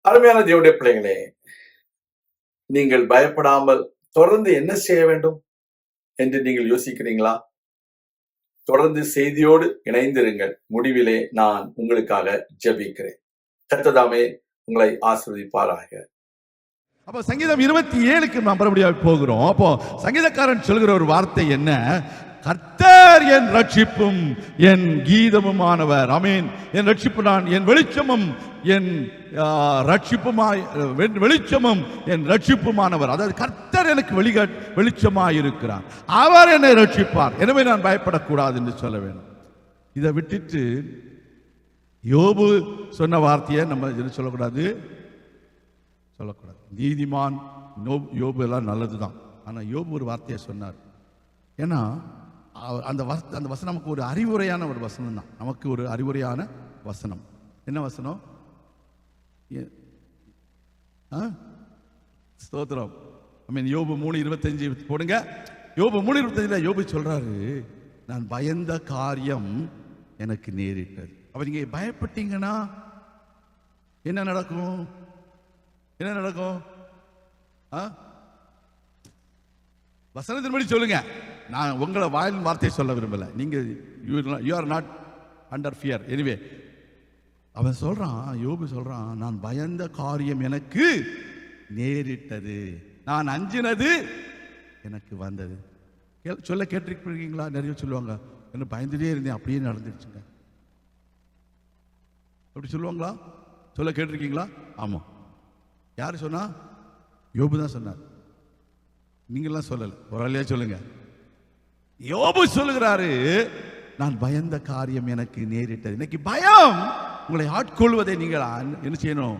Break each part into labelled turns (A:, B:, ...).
A: அருமையான தேவனுடைய பிள்ளைகளே, நீங்கள் பயப்படாமல் தொடர்ந்து என்ன செய்ய வேண்டும் என்று நீங்கள் யோசிக்கிறீங்களா? தொடர்ந்து செய்தியோடு இணைந்திருங்கள். முடிவிலே நான் உங்களுக்காக ஜெபிக்கிறேன். கர்த்தர் உங்களை ஆசீர்வதிப்பாராக.
B: அப்போ சங்கீதம் 27க்கு நாம் மறுபடியும் போகிறோம். அப்போ சங்கீதக்காரன் சொல்கிற ஒரு வார்த்தை என்ன? கர்த்தர் என் ரட்சிப்பும் என் கீதமுமானவர். ஆமென். என் ரட்சிப்பு, நான் என் வெளிச்சமும் என் வெளிச்சமும் என் ரட்சிப்புமானவர். அதாவது கர்த்தர் எனக்கு வெளிச்சமாய் இருக்கிறார், அவர் என்னை ரட்சிப்பார், எனவே நான் பயப்படக்கூடாது என்று சொல்ல வேண்டும். இதை விட்டுட்டு யோபு சொன்ன வார்த்தையை நம்ம சொல்லக்கூடாது. நீதிமான் யோபு எல்லாம் நல்லதுதான், ஆனால் யோபு ஒரு வார்த்தையை சொன்னார். ஏன்னா அந்த வசனம் நமக்கு ஒரு அறிவுரையான ஒரு வசனம் தான். நமக்கு ஒரு அறிவுரையான வசனம். என்ன வசனம்? ஸ்தோத்திரம். யோபு 3:25 போடுங்க. யோபு 3:25 யோபு சொல்றாரு, நான் பயந்த காரியம் எனக்கு நேரிட்டது. அப்ப நீங்க பயப்பட்டீங்கன்னா என்ன நடக்கும்? என்ன நடக்கும்? வசனத்தின்படி சொல்லுங்க. நான் உங்களை வாயில் வார்த்தையை சொல்ல விரும்பல. நீங்க you are not under fear. Anyway அவன் சொல்றான், யோபு சொல்றான், நான் பயந்த காரியம் எனக்கு நேரிட்டது, நான் அஞ்சினது எனக்கு வந்தது. சொல்ல கேட்டிருக்கீங்களா? நிறைய சொல்லுவாங்க, என்ன பயந்துட்டே இருந்தேன் அப்படியே நடந்துடுச்சுங்க. அப்படி சொல்லுவாங்களா? சொல்ல கேட்டிருக்கீங்களா? ஆமா. யாரு சொன்னா? யோபு தான் சொன்னார். நீங்களாம் சொல்லல, ஒரு ஆளையா சொல்லுங்க. யோபு சொல்லுகிறாரு, நான் பயந்த காரியம் எனக்கு நேரிட்டது. இன்னைக்கு பயம் உங்களை ஆட்கொள்வதை நீங்கள் என்ன செய்யணும்?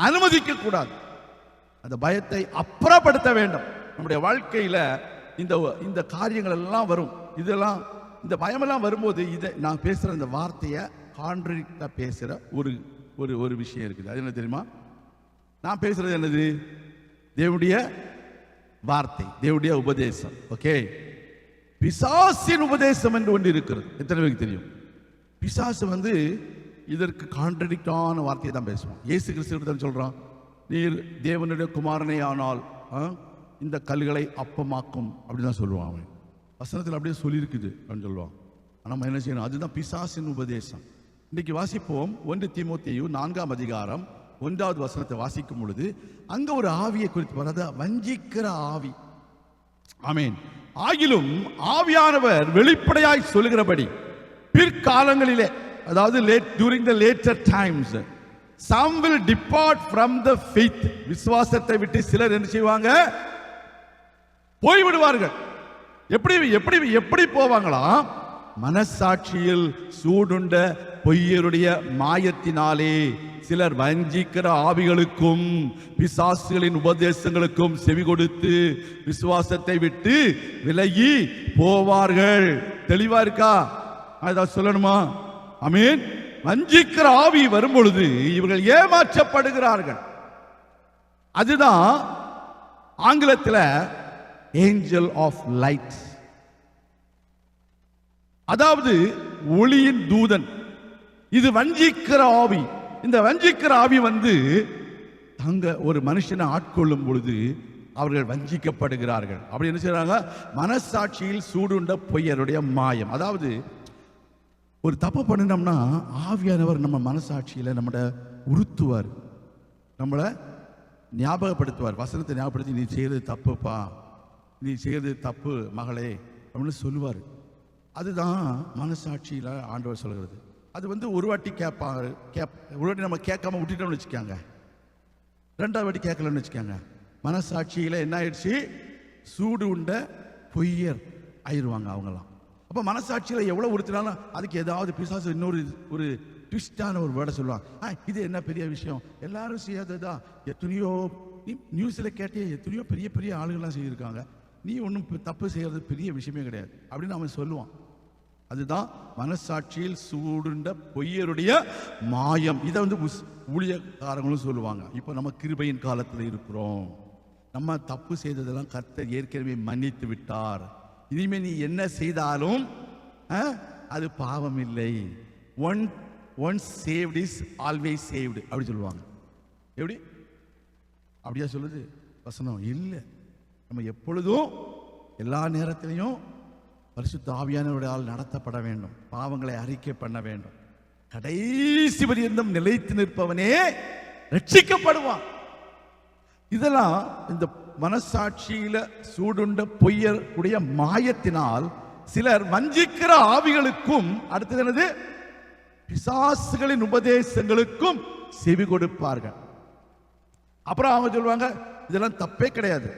B: அனுமதிக்க கூடாது. அந்த பயத்தை அப்புறப்படுத்த வேண்டும். நம்முடைய வாழ்க்கையில இந்த காரியங்கள் எல்லாம் வரும். இதெல்லாம் இந்த பயமெல்லாம் வரும்போது இதை நான் பேசுற இந்த வார்த்தையை கான்ட்ராக்டா பேசுற ஒரு விஷயம் இருக்குது. அது என்ன தெரியுமா? நான் பேசுறது என்னது? தேவனுடைய வார்த்தை, தேவனுடைய உபதேசம். ஓகே, பிசாசின் உபதேசம் என்று ஒன்று இருக்கிறது. எத்தனை பேருக்கு தெரியும்? பிசாசு இதற்கு கான்ட்ராடிக்டான வார்த்தையை தான் பேசுவான். இயேசு கிறிஸ்து தான் சொல்றான், நீர் தேவனுடைய குமாரனே ஆனால் இந்த கல்களை அப்பமாக்கும் அப்படின்னு தான் சொல்லுவான். அவன் வசனத்தில் அப்படியே சொல்லியிருக்குது அப்படின்னு சொல்லுவான். ஆனால் நம்ம என்ன செய்யணும்? அதுதான் பிசாசின் உபதேசம். இன்னைக்கு வாசிப்போம். 1 தீமோத்தேயு 4ஆம் அதிகாரம் 1வது வசனத்தை வாசிக்கும் பொழுது அங்க ஒரு ஆவியை குறித்து வராது, வஞ்சிக்கிற ஆவி. ஆமென். ஆகிலும் ஆவியானவர் வெளிப்படையாய் சொல்லுகிறபடி பிற்காலங்களிலே, அதாவது during the later times, some will depart from the faith, விசுவாசத்தை விட்டு சிலர் என்ன செய்வாங்க? போய்விடுவார்கள். எப்படி போவாங்களாம்? மனசாட்சியில் சூடுண்ட பொய்யருடைய மாயத்தினாலே சிலர் வஞ்சிக்கிற ஆவிகளுக்கும் பிசாசுகளின் உபதேசங்களுக்கும் செவி கொடுத்து விசுவாசத்தை விட்டு விலகி போவார்கள். தெளிவா இருக்கா? அதான் சொல்லணுமா? ஆமென். வஞ்சிக்கிற ஆவி வரும் பொழுது இவர்கள் ஏமாற்றப்படுகிறார்கள். அதுதான் ஆங்கிலத்தில் ஏஞ்சல் ஆஃப் லைட், அதாவது ஒளியின் தூதன். இது வஞ்சிக்கிற ஆவி. இந்த வஞ்சிக்கிற ஆவி தங்க ஒரு மனுஷனை ஆட்கொள்ளும் பொழுது அவர்கள் வஞ்சிக்கப்படுகிறார்கள். அப்படி என்ன செய்றாங்க? மனசாட்சியில் சூடுண்ட பொய்யருடைய மாயம். அதாவது ஒரு தப்பு பண்ணினோம்னா ஆவியானவர் நம்ம மனசாட்சியில நம்மளை உறுத்துவார், நம்மளை ஞாபகப்படுத்துவார். வசனத்தை ஞாபகப்படுத்தி, நீ செய்யறது தப்புப்பா, நீ செய்யறது தப்பு மகளே அப்படின்னு சொல்லுவார். அதுதான் மனசாட்சியில ஆண்டவர் சொல்கிறது. அது ஒரு வாட்டி கேட்பாரு, ஒரு வாட்டி நம்ம கேட்காம விட்டுட்டோம்னு வச்சுக்காங்க, 2வது வாட்டி கேட்கலன்னு வச்சுக்காங்க, மனசாட்சியில என்ன ஆயிடுச்சு? சூடு உண்ட பொய்யர் ஆயிடுவாங்க அவங்களாம். அப்ப மனசாட்சியில எவ்வளவு உறுத்தினாலும் அதுக்கு ஏதாவது பிசாசு ஒரு ட்விஸ்டான ஒரு வேர்டை சொல்லுவாங்க. இது என்ன பெரிய விஷயம், எல்லாரும் செய்யாததா? எத்தனையோ நியூஸ்ல கேட்டே எத்தனையோ பெரிய பெரிய ஆளுகள்லாம் செய்திருக்காங்க, நீ ஒன்றும் தப்பு செய்யறது பெரிய விஷயமே கிடையாது அப்படின்னு அவன் சொல்லுவான். அதுதான் மனசாட்சியில் சூடுண்ட பொய்யருடைய மாயம். இதை ஊழியக்காரங்களும் சொல்லுவாங்க. இப்போ நம்ம கிருபையின் காலத்தில் இருக்கிறோம். நம்ம தப்பு செய்ததெல்லாம் கர்த்தர் ஏற்கனவே மன்னித்து விட்டார். இனிமே நீ என்ன செய்தாலும் அது பாவம் இல்லை. Once saved is always saved அப்படி சொல்லுவாங்க. எப்படி? அப்படியா சொல்லுது வசனம்? இல்லை. நம்ம எப்பொழுதும் எல்லா நேரத்திலையும் பரிசுத்த ஆவியானவரால் நடத்தப்பட வேண்டும். பாவங்களை அறிக்கை பண்ண வேண்டும். கடைசி பரியந்தம் நிலைத்து நிற்பவனே ரட்சிக்கப்படுவான். இதெல்லாம் இந்த மனசாட்சியில சூடுண்ட பொய்யருடைய மாயத்தினால் சிலர் வஞ்சிக்கிற ஆவிகளுக்கும், அடுத்தது என்னது, பிசாசுகளின் உபதேசங்களுக்கும் செவி கொடுப்பார்கள். அப்புறம் அவங்க சொல்லுவாங்க இதெல்லாம் தப்பே கிடையாது.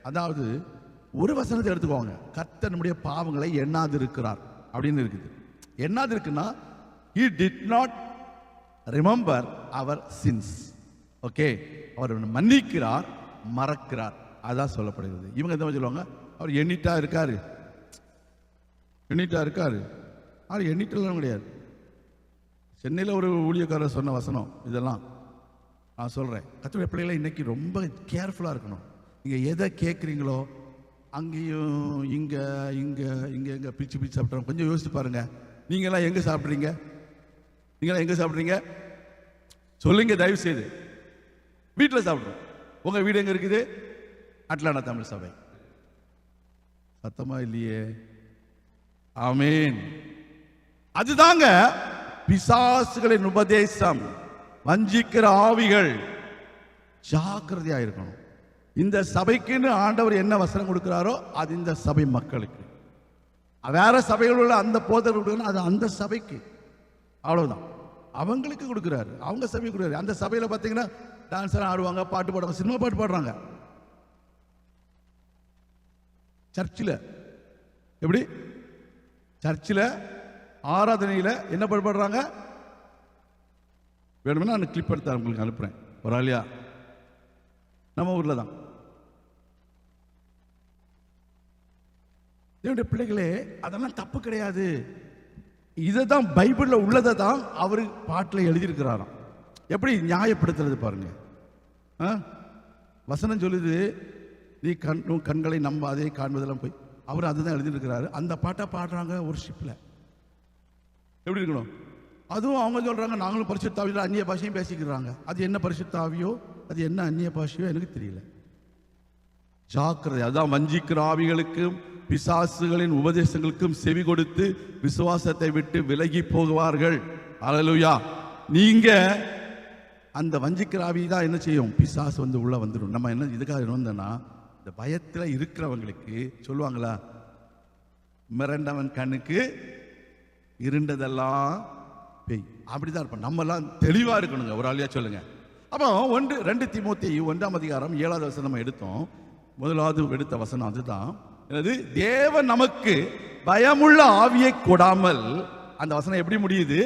B: அதாவது ஒரு வசனத்தை எடுத்துக்கோங்க, கர்த்தர் நம்முடைய பாவங்களை எண்ணாது இருக்கிறார் அப்படின்னு இருக்குது. எண்ணாது இருக்குன்னா he did not remember our sins. Okay, அவர் மன்னிக்கிறார், மறக்கிறார், அதான் சொல்லப்படுகிறது. இவங்க என்ன சொல்லுவாங்க, அவர் எண்ணிட்டா இருக்காரு, எண்ணிட்டா இருக்காரு. அவர் எண்ணிட்டெல்லாம் கிடையாது. சென்னையில் ஒரு ஊழியக்காரர் சொன்ன வசனம் இதெல்லாம் நான் சொல்கிறேன். கர்த்தருடைய பிள்ளைகளை இன்னைக்கு ரொம்ப கேர்ஃபுல்லாக இருக்கணும். நீங்கள் எதை கேட்குறீங்களோ அங்கேயும் இங்கே இங்கே இங்கே எங்கே பிச்சு பிச்சு சாப்பிட்றோம். கொஞ்சம் யோசிச்சு பாருங்க. நீங்களாம் எங்கே சாப்பிட்றீங்க? நீங்களாம் எங்கே சாப்பிட்றீங்க சொல்லுங்க தயவு செய்து. வீட்டில் சாப்பிட்றோம். உங்கள் வீடு எங்கே இருக்குது? அட்லாண்டா தமிழ் சபை. சத்தமா இல்லையே? ஆமேன். அதுதாங்க பிசாசுகளின் உபதேசம், வஞ்சிக்கிற ஆவிகள். ஜாக்கிரதையா இருக்கணும். இந்த சபைக்குன்னு ஆண்டவர் என்ன வசனம் கொடுக்கிறாரோ அது இந்த சபை மக்களுக்கு. வேற சபையில் உள்ள அந்த போதகர்கள் அது அந்த சபைக்கு, அவ்வளவுதான். அவங்களுக்கு கொடுக்குறாரு, அவங்க சபை கொடுக்குறாரு. அந்த சபையில் பார்த்தீங்கன்னா டான்ஸ் எல்லாம் ஆடுவாங்க, பாட்டு பாடுவாங்க, சினிமா பாட்டு பாடுறாங்க. சர்ச்சில் எப்படி? சர்ச்சில் ஆராதனையில் என்ன பாட்டு பாடுறாங்க? வேணும்னா நான் கிளிப் எடுத்து உங்களுக்கு அனுப்புறேன். ஒரு ஆளியா நம்ம ஊர்ல தான். என்னுடைய பிள்ளைகளே, அதெல்லாம் தப்பு கிடையாது. இதை தான் பைபிளில் உள்ளதை தான் அவர் பாட்டில் எழுதியிருக்கிறாராம். எப்படி நியாயப்படுத்துறது பாருங்க. வசனம் சொல்லுது, நீ கண்களை நம்பாதே, காண்பதெல்லாம் போய். அவர் அதுதான் எழுதியிருக்கிறாரு. அந்த பாட்டை பாடுறாங்க ஒரு ஷிப்பில். எப்படி இருக்கணும்? அதுவும் அவங்க சொல்றாங்க நாங்களும் பரிசுத்த ஆவியில் அந்நிய பாஷையும் பேசிக்கிறாங்க. அது என்ன பரிசுத்த ஆவியோ, அது என்ன அந்நிய பாஷையோ எனக்கு தெரியல. ஜாக்கிரதை. அதான் வஞ்சிக்கிற ஆவிகளுக்கும் பிசாசுகளின் உபதேசங்களுக்கும் செவி கொடுத்து விசுவாசத்தை விட்டு விலகி போகுவார்கள். அல்லேலூயா. நீங்க அந்த வஞ்சிக்கிற ஆவி தான் என்ன செய்யும்? பிசாசு வந்து உள்ள வந்துடும். நம்ம என்ன இதுக்காக வந்தோம்னா, இந்த பயத்தில் இருக்கிறவங்களுக்கு சொல்லுவாங்களா, மிரண்டவன் கண்ணுக்கு இருண்டதெல்லாம் பேய். அப்படிதான் இருப்போம். நம்ம எல்லாம் தெளிவா இருக்கணுங்க. ஒரு ஆளியா சொல்லுங்க. அப்போ 2 தீமோத்தேயு 1ஆம் அதிகாரம் 7வது வசனம் நம்ம எடுத்தோம். முதலாவது எடுத்த வசனம் அதுதான். தேவன் நமக்கு பயமுள்ள ஆவியை கொடாமல், அந்த வசனம் எப்படி முடியுது?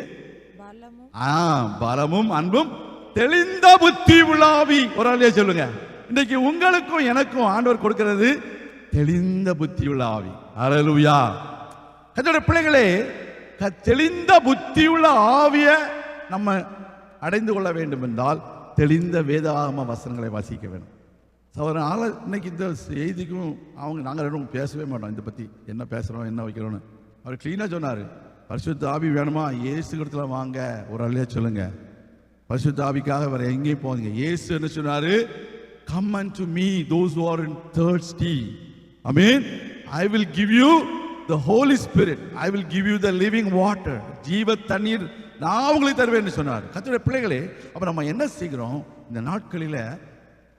B: பலமும் அன்பும் தெளிந்த புத்தி உள்ள ஆவி. ஒரு ஆளியா சொல்லுங்க. இன்னைக்கு உங்களுக்கும் எனக்கும் ஆண்டவர் கொடுக்கிறது தெளிந்த புத்தி உள்ள ஆவி. அல்லேலூயா. கர்த்தருடைய பிள்ளைகளே, தெளிந்த புத்தியுள்ள ஆவிய நம்ம அடைந்து கொள்ள வேண்டும் என்றால் தெளிந்த வேதாகம வசனங்களை வாசிக்க வேண்டும். அதனால இன்னைக்கு இந்த செய்திக்கும் நாங்கள் ரெண்டும் பேசவே மாட்டோம். இதை பற்றி என்ன பேசுகிறோம், என்ன வைக்கிறோன்னு. அவர் கிளீனாக சொன்னார். பரிசுத்த ஆவி வேணுமா? இயேசு இடத்துல வாங்க. ஒரு ஆளியா சொல்லுங்க. பரிசுத்த ஆவிக்காக வேற எங்கேயும் போங்க. இயேசு என்ன சொன்னாரு? Come unto me those who are thirsty. Amen. I will give you the Holy Spirit. I will give you the living water. ஜீவ தண்ணீர் நான் உங்களுக்கு தருவேன்னு சொன்னார். கர்த்தருடைய பிள்ளைகளே, அப்ப நம்ம என்ன செய்கிறோம் இந்த நாட்களில்?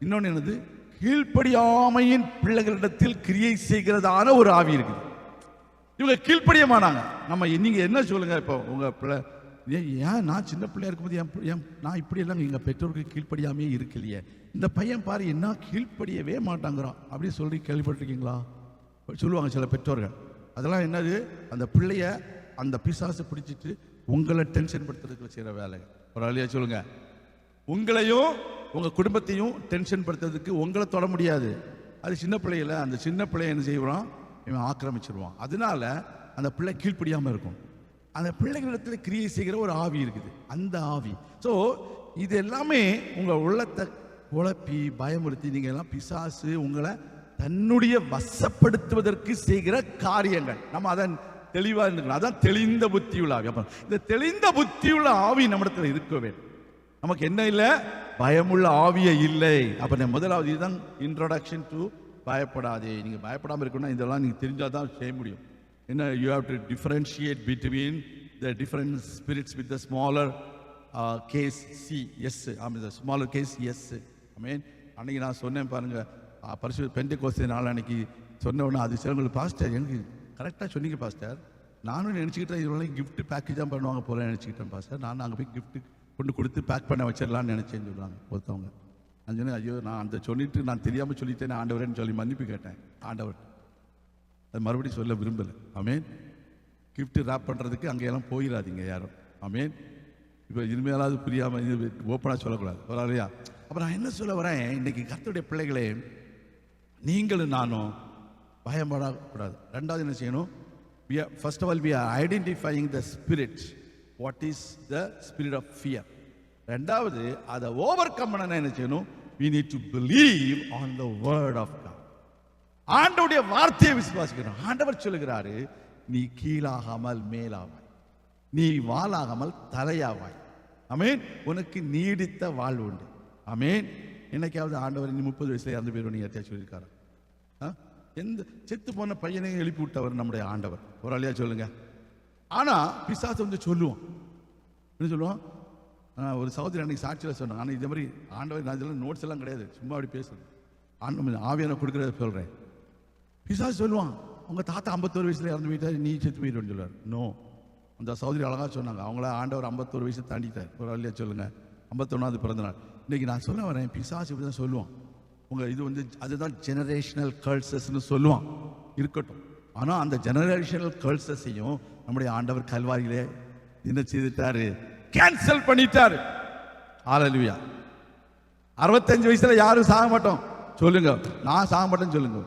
B: இன்னொன்று என்னது? கீழ்ப்படியாமையின் பிள்ளைகளிடத்தில் கிரியை செய்கிறதான ஒரு ஆவி இருக்குது. இவங்க கீழ்ப்படிய மாட்டாங்க. நீங்க என்ன சொல்லுங்க? இப்போ உங்க பிள்ளை ஏன் நான் சின்ன பிள்ளையா இருக்கும்போது நான் இப்படி எல்லாம் எங்க பெற்றோருக்கு கீழ்ப்படியாமே இருக்கலையே, இந்த பையன் பாரு என்ன கீழ்ப்படியவே மாட்டாங்கிறான் அப்படின்னு சொல்லி கேள்விப்பட்டிருக்கீங்களா? சொல்லுவாங்க சில பெற்றோர்கள். அதெல்லாம் என்னது? அந்த பிள்ளைய அந்த பிசாசு பிடிச்சிட்டு உங்களை டென்ஷன் படுத்துறதுக்கு செய்யற வேலை. ஒரு ஆளியா சொல்லுங்க. உங்களையும் உங்க குடும்பத்தையும் டென்ஷன் படுத்துறதுக்கு உங்களை தொட முடியாது. அது சின்ன பிள்ளையில அந்த சின்ன பிள்ளைய என்ன செய்வான்? இவன் ஆக்கிரமிச்சிருவான். அதனால அந்த பிள்ளை கீழ்ப்படியாம இருக்கும். அந்த பிள்ளைகளிடத்தில் கிரியை செய்கிற ஒரு ஆவி இருக்குது, அந்த ஆவி. ஸோ இது எல்லாமே உங்க உள்ளத்தை குழப்பி பயமுறுத்தி நீங்க எல்லாம் பிசாசு உங்களை தன்னுடைய வசப்படுத்துவதற்கு செய்கிற காரியங்கள். நம்ம அதன் தெளிவா இருக்கணும். அதான் தெளிந்த புத்தியுள்ள ஆவி. அப்ப இந்த தெளிந்த புத்தியுள்ள ஆவி நம்மிடத்தில் இருக்க வேண்டும். நமக்கு என்ன இல்லை? பயமுள்ள ஆவியே இல்லை. அப்ப முதலாவது இதுதான் இன்ட்ரோடக்ஷன் டு பயப்படாதே. நீங்க பயப்படாம இருக்கணும்னா இதெல்லாம் நீங்க தெரிஞ்சாதான் செய்ய முடியும். என்ன, you have to differentiate between the different spirits with the smaller case C S, the smaller case S. Amen. அன்னைக்கு நான் சொன்னேன் பாருங்க, பரிசுத்த பெந்தெகோஸ்தே நாள் அன்னைக்கு சொன்ன உடனே அது சிலவங்களுக்கு, பாஸ்டர் எனக்கு கரெக்டாக சொன்னீங்க பாஸ்டர், நானும் நினச்சிக்கிட்டேன் இதுவரை கிஃப்ட் பேக்கேஜ் தான் பண்ணுவாங்க போல நினச்சிக்கிட்டேன் பாஸ்டர், நான் அங்கே போய் கிஃப்ட் கொண்டு கொடுத்து பேக் பண்ண வச்சிடலான்னு நினச்சேன்னு சொல்கிறாங்க ஒருத்தவங்க. நான் சொன்னேன், ஐயோ நான் அந்த சொல்லிட்டு நான் தெரியாமல் சொல்லிட்டேன் ஆண்டவரேன்னு சொல்லி மன்னிப்பு கேட்டேன் ஆண்டவர். அது மறுபடியும் சொல்ல விரும்பலை. ஆமென். கிஃப்ட் ரேப் பண்ணுறதுக்கு அங்கெல்லாம் போயிடாதீங்க யாரும். ஆமென். இப்போ இனிமேலாவது புரியாமல் இது ஓப்பனாக சொல்லக்கூடாது, பரவாயில்லையா? அப்போ நான் என்ன சொல்ல வரேன், இன்னைக்கு கர்த்தருடைய பிள்ளைகளே, நீங்களும் நானும் பயப்படக்கூடாது. ரெண்டாவது என்ன செய்யணும், first of all we are identifying the spirit. What is the spirit of fear? ரெண்டாவது அதை ஓவர் கம் பண்ண என்ன செய்யணும், we need to believe on the word of God. ஆண்டவருடைய வார்த்தையை விசுவாசிக்கணும். ஆண்டவர் சொல்லுகிறாரு, நீ கீழாகாமல் மேலாவாய், நீ வாளாகாமல் தலையாவாய். ஆமென். உனக்கு நீடித்த வாழ்வு உண்டு. ஆமென். என்னைக்காவது ஆண்டவர் நீ 30 வயசுல இறந்து போயிடும் நீ யார்த்தையா சொல்லியிருக்காரு? எந்த செத்து போன பையனையும் எழுப்பி விட்டவர் நம்முடைய ஆண்டவர். ஒரு ஆளியா சொல்லுங்க. ஆனா பிசாசு வந்து சொல்லுவோம், என்ன சொல்லுவோம், ஒரு சகோதரி அன்னைக்கு சாட்சியில் சொன்னாங்க. ஆனால் இதே மாதிரி ஆண்டவர், நான் இதெல்லாம் நோட்ஸ் எல்லாம் கிடையாது, சும்மா அப்படி பேசுறேன், ஆவியான கொடுக்குறத சொல்றேன். பிசாசு சொல்லுவான், உங்க தாத்தா 51 வயசுல இறந்து போயிட்டாரு, நீ செத்து போயிடுன்னு சொல்லுவார். நோ, அந்த சகோதரி அழகா சொன்னாங்க, அவங்கள ஆண்டவர் 51 வயசு தாண்டிட்டார். ஒரு ஆளியா சொல்லுங்க, 51வது பிறந்த நாள். இன்னைக்கு நான் சொல்ல வரேன், பிசாசு இப்படி தான் சொல்லுவான், உங்க இது வந்து அதுதான் ஜெனரேஷனல் கர்சஸ்ன்னு சொல்லுவான். இருக்கட்டும், ஆனால் அந்த ஜெனரேஷனல் கர்சஸையும் நம்முடைய ஆண்டவர் கல்வாரியிலே என்ன செய்துட்டாரு, கேன்சல் பண்ணிட்டாரு. ஹல்லேலூயா. 65 வயசுல யாரும் சாக மாட்டோம் சொல்லுங்க, நான் சாக மாட்டேன்னு சொல்லுங்க.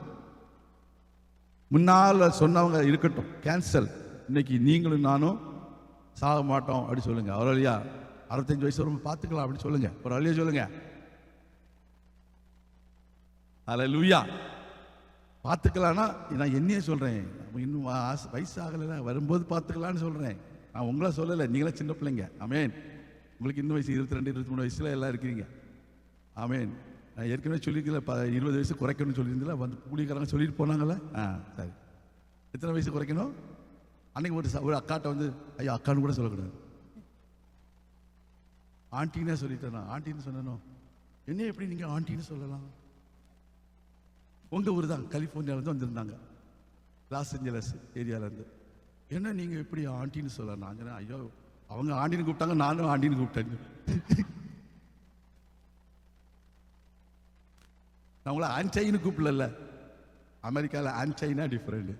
B: முன்னால் சொன்னவங்க இருக்கட்டும், கேன்சல். இன்னைக்கு நீங்களும் நானும் சாக மாட்டோம் அப்படி சொல்லுங்க. ஹல்லேலூயா. 65 வயசு வரும் பார்த்துக்கலாம் அப்படி சொல்லுங்க. ஒரு ஹல்லேலூயா சொல்லுங்க. ஹல்லேலூயா. பார்த்துக்கலான்னா நான் என்னையே சொல்றேன், இன்னும் வயசு ஆகலை, வரும்போது பார்த்துக்கலான்னு சொல்றேன். நான் உங்களை சொல்லலை, நீங்களே சின்ன பிள்ளைங்க. ஆமென். உங்களுக்கு இன்னும் வயசு 22 23 வயசுல எல்லாம் இருக்கிறீங்க. ஆமென். நான் ஏற்கனவே சொல்லியிருக்கல, 20 வயசு குறைக்கணும்னு சொல்லியிருந்தல, வந்து கூலிக்காரங்க சொல்லிட்டு போனாங்கல்ல. சரி, எத்தனை வயசு குறைக்கணும்? அன்னைக்கு ஒரு அக்காட்ட வந்து, ஐயோ அக்கான்னு கூட சொல்லக்கூடாது, ஆண்டின்னு சொல்லிட்டேன். நான் ஆண்டின்னு சொன்னேனோ, என்ன எப்படி நீங்க ஆண்டின்னு சொல்லலாம்? உங்க ஊர் தான், கலிஃபோர்னியாவிலேருந்து வந்திருந்தாங்க, லாஸ் ஏஞ்சலஸ் ஏரியாவிலேருந்து. என்ன நீங்க எப்படி ஆண்டின்னு சொல்லலாம்? நான் சொன்னேன், ஐயோ அவங்க ஆண்டின்னு கூப்பிட்டாங்க, நானும் ஆண்டின்னு கூப்பிட்டேன். நான் உங்களை ஆன்சைன்னு கூப்பிடல, அமெரிக்காவில் ஆன்சைனா டிஃப்ரெண்ட்.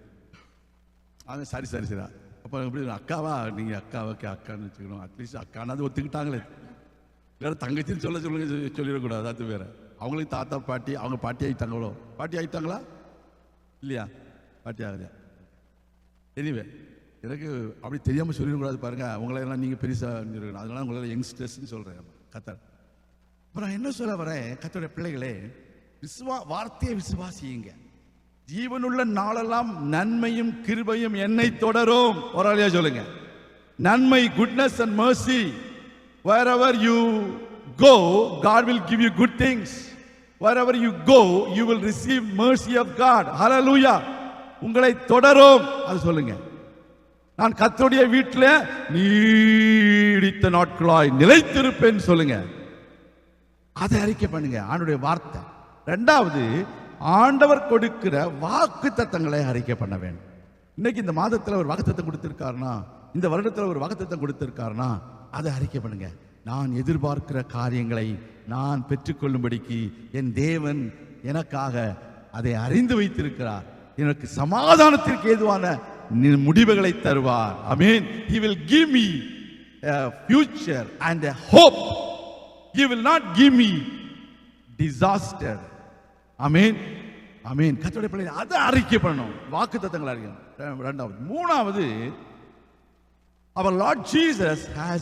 B: அது சரி சரி சரி, அப்போ எப்படி அக்காவா, நீங்கள் அக்காவுக்கு அக்கான்னு வச்சுக்கணும், அட்லீஸ்ட் அக்கானாவது ஒத்துக்கிட்டாங்களே, வேற தங்கச்சின்னு சொல்லுங்க, சொல்லிடக்கூடாது. அது வேற. அவங்களுக்கு தாத்தா பாட்டி, அவங்க பாட்டி ஆகிட்டாங்களோ? பாட்டி ஆகிட்டாங்களா இல்லையா? பாட்டி ஆகலையா? எனிவே, எனக்கு அப்படி தெரியாமல் சொல்லிடக்கூடாது பாருங்க. அவங்களெல்லாம் நீங்கள் பெருசாக இருக்கணும், அதனால உங்களால் யங்ஸ்டர்ஸ்ன்னு சொல்கிறேன் கத்தர். அப்புறம் நான் என்ன சொல்ல வரேன், கத்தருடைய பிள்ளைகளே, வார்த்தையை விசுவாசியுங்க. ஜீவனுள்ள நாளெல்லாம் நன்மையும் கிருபையும் என்னை தொடரும். ஒரு ஆளியா சொல்லுங்க, நன்மை, goodness and mercy. Wherever you go, God will give you good things. Wherever you go, you will receive mercy of God. Hallelujah. உங்களை தொடரும். அது சொல்லுங்க. நான் கர்த்தருடைய வீட்டில் நீடித்த நாட்களாய் நிலைத்திருப்பேன் சொல்லுங்க. அதை அறிக்கை பண்ணுங்க, ஆண்டவருடைய வார்த்தை. ரெண்டாவது, ஆண்டவர் கொடுக்கிற வாக்கு தத்தங்களை அறிக்கை பண்ண வேண்டும். இன்னைக்கு இந்த மாதத்தில் ஒரு வாக்குத்தத்தம் கொடுத்திருக்காருனா, இந்த வருடத்தில் ஒரு வாக்குத்தத்தம் கொடுத்திருக்காருனா, அதை அறிக்கை பண்ணுங்க. நான் எதிர்பார்க்கிற காரியங்களை நான் பெற்றுக்கொள்ளும்படிக்கு என் தேவன் எனக்காக அதை அறிந்து வைத்திருக்கிறார். எனக்கு சமாதானத்திற்கு ஏதுவான முடிவுகளை தருவார். ஆமென். He will give me a future and a hope. He will not give me disaster. ஆமென். ஆமென். கர்த்தருடைய பிள்ளைகளை அதை அறிக்கை பண்ணணும், வாக்குத்தத்தங்களை அறிக்கை. ரெண்டாவது. மூணாவது, our Lord Jesus has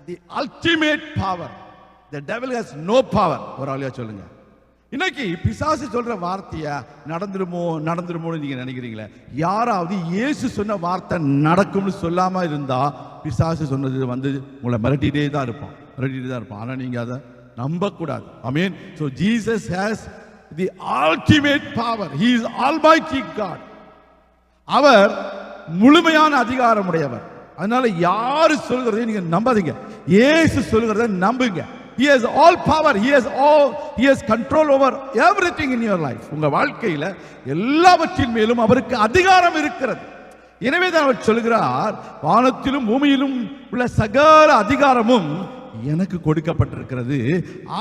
B: the ultimate power. The devil has no power. ஒரு ஆளியா சொல்லுங்க. இன்னைக்கு பிசாசு சொல்ற வார்த்தையா நடந்துருமோன்னு நீங்க நினைக்கிறீங்களே? யாராவது இயேசு சொன்ன வார்த்தை நடக்கும்னு சொல்லாம இருந்தா பிசாசு சொன்னது வந்து உங்களை மிரட்டிட்டே தான் இருப்பான். ஆனா நீங்க அதை நம்பக்கூடாது. ஆமென். So Jesus has the ultimate power. He is almighty God. அவர் முழுமையான அதிகாரம் உடையவர். அதனால யாரு சொல்கிறதையும் நீங்க நம்பாதீங்க. இயேசு சொல்கிறதை நம்புங்க. He has all power. He has control over everything in your life. உங்க வாழ்க்கையில எல்லாவற்றின் மேலும் அவருக்கு அதிகாரம் இருக்கிறது. எனவே தான் அவர் சொல்கிறார், வானத்திலும் பூமியிலும் உள்ள சகல அதிகாரமும் எனக்கு கொடுக்கப்பட்டிருக்கிறது,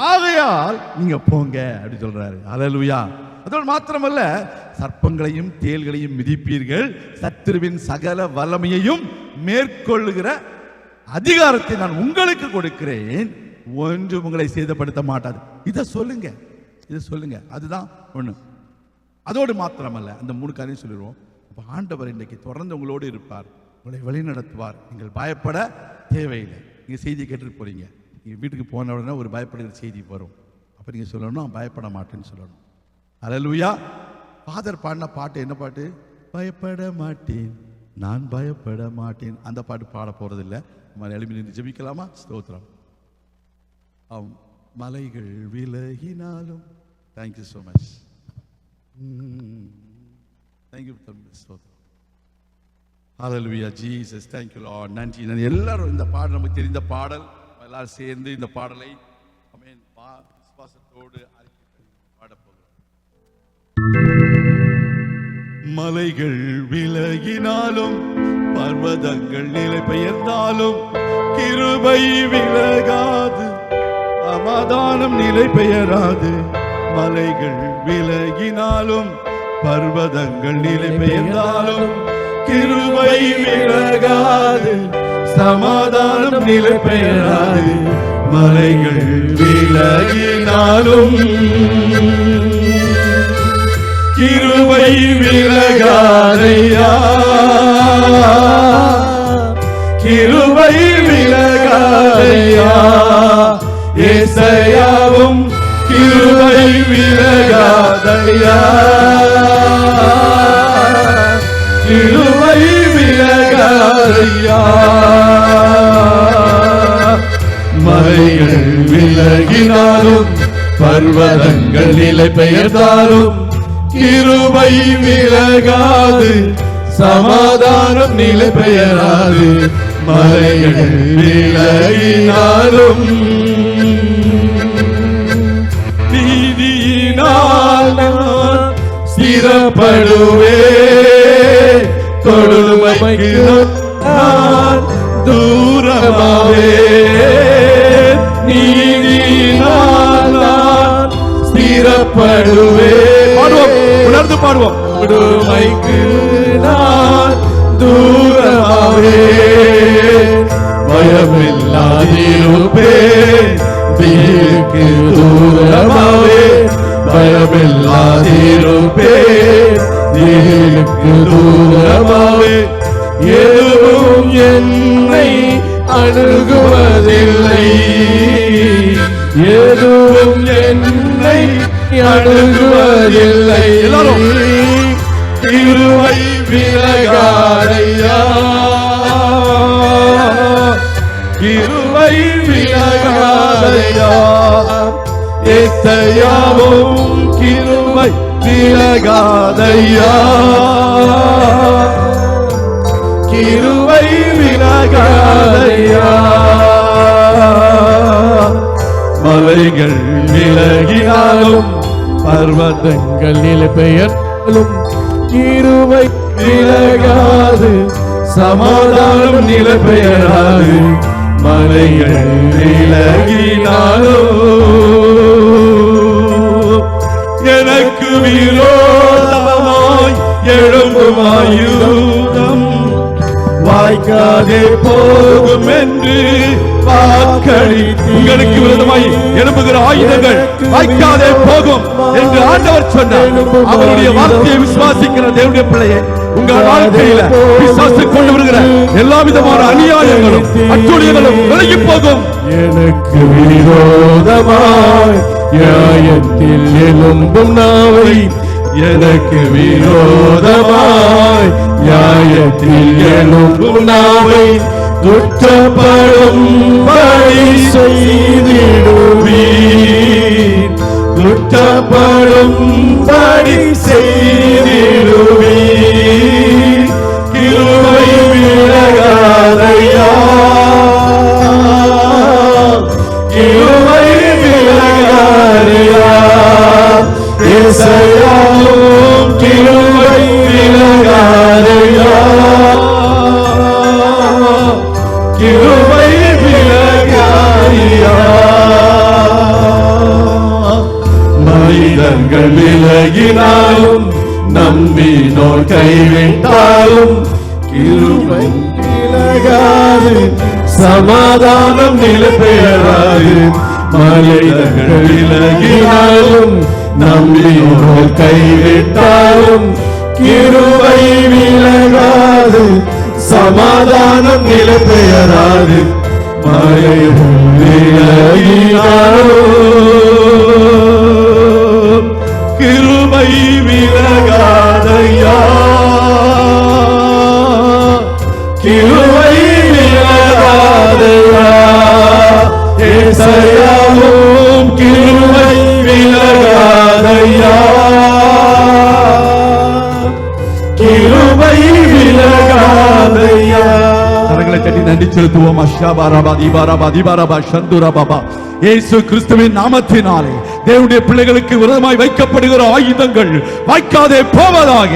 B: ஆகையால் நீங்க போங்க அப்படி சொல்றாரு. ஹல்லேலூயா. அதோடு மாத்திரமல்ல, சர்ப்பங்களையும் தேள்களையும் மிதிப்பீர்கள், சத்துருவின் சகல வல்லமையையும் மேற்கொள்ளுகிற அதிகாரத்தை நான் உங்களுக்கு கொடுக்கிறேன், ஒன்று உங்களை சேதப்படுத்த மாட்டாது. இதை சொல்லுங்க. அதுதான் ஒண்ணு. அதோடு மாத்திரமல்ல, அந்த 3 காரியம் சொல்லிடுவோம். ஆண்டவர் இன்றைக்கு தொடர்ந்து உங்களோடு இருப்பார், உங்களை வழி நடத்துவார். நீங்கள் பயப்பட தேவையில்லை. நீங்கள் செய்தி கேட்டுட்டு போறீங்க, நீங்கள் வீட்டுக்கு போன உடனே ஒரு பயப்படுகிற செய்தி வரும். அப்போ நீங்கள் சொல்லணும், பயப்பட மாட்டேன்னு சொல்லணும். ஹல்லேலூயா. ஃபாதர் பாடின பாட்டு என்ன பாட்டு? பயப்பட மாட்டேன், நான் பயப்பட மாட்டேன். அந்த பாட்டு பாட போறதில்லை. நம்ம எழுப்பி நின்று ஜெபிக்கலாமா? ஸ்தோத்திரம். மலைகள் விலகினாலும். Thank you so much. Thank you. Hallelujah Jesus. Thank you Lord. நன்றி. எல்லாரும் இந்த பாடல் நமக்கு தெரிந்த பாடல், எல்லாரும் சேர்ந்து இந்த பாடலை ஆமென் விசுவாசத்தோடு பாட போகிறோம். மலைகள் விலகினாலும் பர்வதங்கள் நிலை பெயர்ந்தாலும் கிருபை விலகாது, சமாதானம் நிலை பெயராது. மலைகள் விலகினாலும் பர்வதங்கள் நிலை பெயர்ந்தாலும் கிருபை விலகாது, சமாதானம் நிலை பெயராது. மலைகள் விலகினாலும் கிருபை விலகாதையா, கிருபை விலகாதையா. ஏசாயாவும் கிருபை விலகாதையா, கிருபை விலகாதையா. மலைகள் விலகினாலும் பர்வதங்கள் நிலை பெயர்ந்தாலும் கிருபை விலகாது, சமாதானம் நிலை பெயராது. மலைகள் விலகினாலும் நீதியினால் நான் ஸ்திரப்படுவே, கொடுமைக்கு நான் தூரமாவே. நீதியினால் நான் ஸ்திரப்படுவே. உணர்ந்து பாடுவோம். கொடுமைக்கு நான் தூரமாவே, பயமில்லாதிருப்பே. தீர்க்கு தூரமாவே, பயமில்லாதிருப்பே. தீர்க்கு தூரமாவே. எதுவும் என்னை அணுகுவதில்லை, எதுவும் என்னை அணுகுவதில்லை. எல்லாரும் கிருபை விலகாதையா, கிருபை விலகாதையா. ஏசாயாவும் கிருபை விலகாதையா, கிருபை விலகாதையா. மலைகள் விலகினாலும் பர்வதங்கள் நிலை பெயர்ந்தாலும் கிருபை விலகாது, சமாதானம் நிலை பெயராது. மலைகள் விலகினாலும் எனக்கு விரோதமாய் எழும்பும் ஆயுதம் வாய்க்காதே போகும் என்று வாக்களித்து, உங்களுக்கு விரோதமாய் எழும்புகிற ஆயுதங்கள் வாய்க்காதே போகும் என்று ஆண்டவர் சொன்னார். அவருடைய வார்த்தையை விசுவாசிக்கிற தேவனுடைய பிள்ளையை, உங்கள் வாழ்க்கையில விசுவாசம் கொண்டு வருகிற எல்லா விதமான அநியாயங்களும் அட்டுழியங்களும் விலகி போகும். எனக்கு விரோதமாய் நியாயத்தில் எழும்பும் நாவை, எனக்கு விரோதமாய் நியாயத்தில் எழும்பும் நாவை
C: குற்றப்படும்படி செய்திடுவீர், குற்றப்படும்படி செய்திடுவீர். கிருபை விலகாதையா, கிருபை விலகாதையா, ஏசாயாவும் கிருபை விலகாதையா, கிருபை விலகாதையா. மனிதர்கள் விலகினாலும் நம்பினோர் கைவிட்டாலும் கிருபை விலகாது, சமாதானம் நிலை பெயராது. மனிதர்கள் விலகினாலும் நம்பினோர் கைவிட்டாலும் கிருபை விலகாது, சமாதானம் நிலை பெயராது. மனிதர்கள் விலகினாலும் கிருபை விலகாதையா, கிருபை விலகாதையா, ஏசாயாவும் கிருபை விலகாதையா, கிருபை விலகாதையா. கரங்களை தட்டி நன்றி செலுத்துவோம். அஷ்ஷாபாரபா தீபாரபா தீபாரபா சந்துரபாபா. இயேசு கிறிஸ்துவின் நாமத்தினாலே தேவனுடைய பிள்ளைகளுக்கு விரோதமாய் வைக்கப்படுகிற ஆயுதங்கள் வாய்க்காதே போவதாக.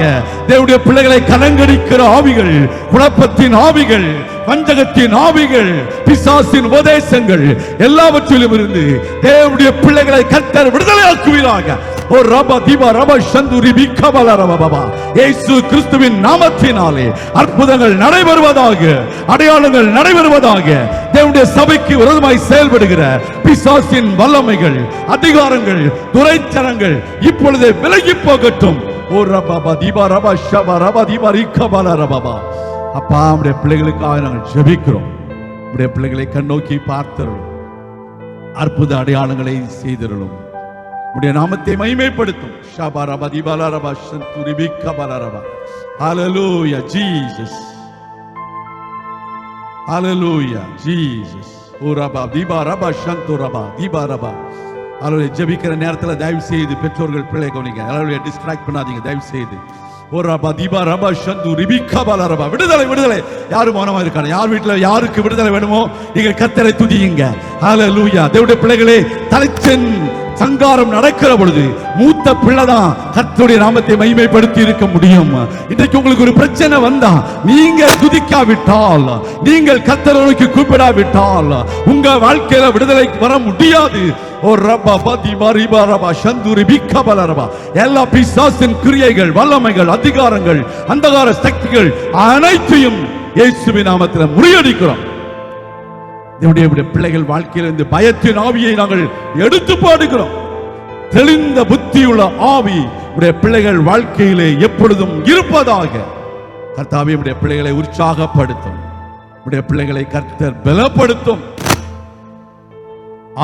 C: தேவனுடைய பிள்ளைகளை கலங்கடிக்கிற ஆவிகள், குழப்பத்தின் ஆவிகள், வஞ்சகத்தின் ஆவிகள், பிசாசின் உபதேசங்கள் எல்லாவற்றிலும் இருந்து தேவனுடைய பிள்ளைகளை கர்த்தர் விடுதலையாக்குவீராக. ஓ ரபா தீபா ரபா சந்துரி பிக்கபல ரபா. இயேசு கிறிஸ்துவின் நாமத்தினாலே அற்புதங்கள் நடைபெறுவதாக, அடையாளங்கள் நடைபெறுவதாக. தேவனுடைய சபைக்கு விரோதமாய் செயல்படுகிற பிசாசின் வல்லமைகள், அதிகாரங்கள், துரைத்தனங்கள் இப்பொழுதே விலகி போகட்டும். ஓ ரபா தீபா ரபா ஷபா ரபா தீபா ரிக்கபல ரபா. அப்பா, நம்முடைய பிள்ளைகளுக்காக நாங்கள் ஜெபிக்கிறோம். நம்முடைய பிள்ளைகளை கண்ணோக்கி பார்த்தருளும், அற்புத அடையாளங்களை செய்தருளும், உடைய நாமத்தை மகிமைப்படுத்தும். ஷபா ரபா தீபா ரபா சந்துரி பிக்கபல ரபா. ஹalleluya ஜீசஸ், ஹalleluya ஜீசஸ். ஓ ரபா தீபா ரபா சந்து ரபா தீபா ரபா. ஹalleluya. ஜெபிக்கிற நேரத்தில் தயவு செய்து பெற்றோர்கள் பிள்ளை கவனிங்க. ஹalleluya, டிஸ்ட்ராக்ட் பண்ணாதீங்க தயவு செய்து. ஓ ரபா தீபா ரபா சந்து ரிபிக்கபல ரபா. விடுதலை விடுதலை. யாரு மௌனமா இருக்காங்க? யார் வீட்டில் யாருக்கு விடுதலை வேணுமோ நீங்கள் கர்த்தரை துதியுங்க. ஹalleluya. தேவனுடைய பிள்ளைகளே, தலைச்சன் சங்காரம் நடக்கிற பொழுது மூத்த பிள்ளைதான் கர்த்தருடைய நாமத்தை மகிமைப்படுத்தி இருக்க முடியும். இன்றைக்கு உங்களுக்கு ஒரு பிரச்சனை வந்தா, நீங்க துதிக்காவிட்டால், நீங்கள் கர்த்தருக்கு கூப்பிடாவிட்டால் உங்க வாழ்க்கையில விடுதலை வர முடியாது. ஓ ரப்பா பதி மரிபா ரபா சந்துரி பிக்கபல ரபா. எல்லா பிசாசின் கிரியைகள், வல்லமைகள், அதிகாரங்கள், அந்தகார சக்திகள் அனைத்தையும் இயேசுவின் நாமத்தில் முறியடிக்கிறோம். நம்முடைய பிள்ளைகள் வாழ்க்கையில் இந்த பயத்தின் ஆவியை நாங்கள் எடுத்து பாடுகிறோம். தெளிந்த புத்தியுள்ள ஆவி உடைய பிள்ளைகள் வாழ்க்கையிலே எப்பொழுதும் இருப்பதாக. கர்த்தாவே, உடைய பிள்ளைகளை உற்சாகப்படுத்தும், உடைய பிள்ளைகளை கர்த்தர் பலப்படுத்தும்,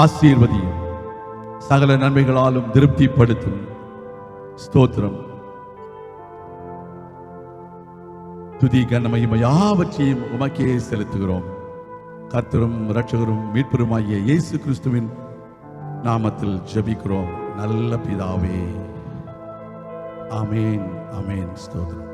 C: ஆசீர்வதியும், சகல நன்மைகளாலும் திருப்திப்படுத்தும். ஸ்தோத்திரம். துதி கனமகிமை யாவற்றையும் உமக்கே செலுத்துகிறோம். கர்த்தரும் இரட்சகரும் மீட்பருமாகிய இயேசு கிறிஸ்துவின் நாமத்தில் ஜெபிக்கிறோம் நல்ல பிதாவே. ஆமென், ஆமென். ஸ்தோத்திரம்.